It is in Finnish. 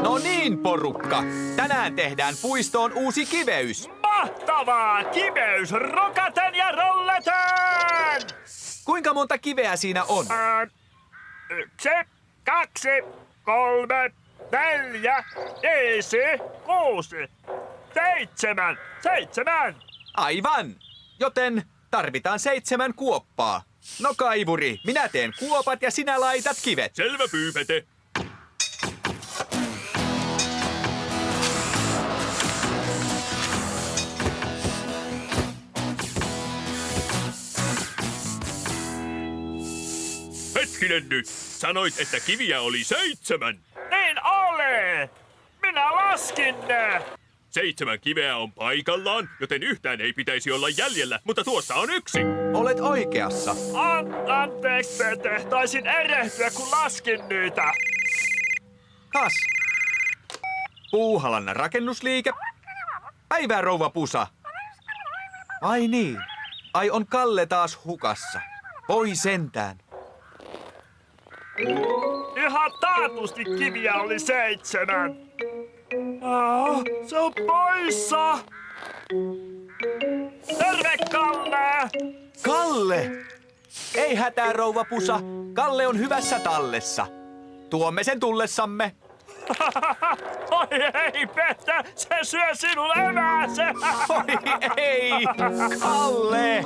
No niin, porukka. Tänään tehdään puistoon uusi kiveys. Mahtavaa! Kiveys rokaten ja rolleten! Kuinka monta kiveä siinä on? 1, 2, 3, 4, 5, 6, 7. 7! Aivan. Joten tarvitaan 7 kuoppaa. No Kaivuri, minä teen kuopat ja sinä laitat kivet. Selvä pyypete. Hetkinen nyt. Sanoit, että kiviä oli 7. Niin oli! Minä laskin ne! 7 kiveä on paikallaan, joten yhtään ei pitäisi olla jäljellä, mutta tuossa on 1. Olet oikeassa. Anteeksi, Pete. Taisin erehtyä, kun laskin niitä. Kas. Puuhalan rakennusliike. Päivää, rouva Pusa. Ai niin. Ai on Kalle taas hukassa. Voi sentään. Ihan taatusti kiviä oli 7. Se on poissa. Terve, Kalle! Kalle! Ei hätää, rouva Pusa. Kalle on hyvässä tallessa. Tuomme sen tullessamme. Oi ei, Pete! Se syö sinun eväsen! Oi ei! Kalle!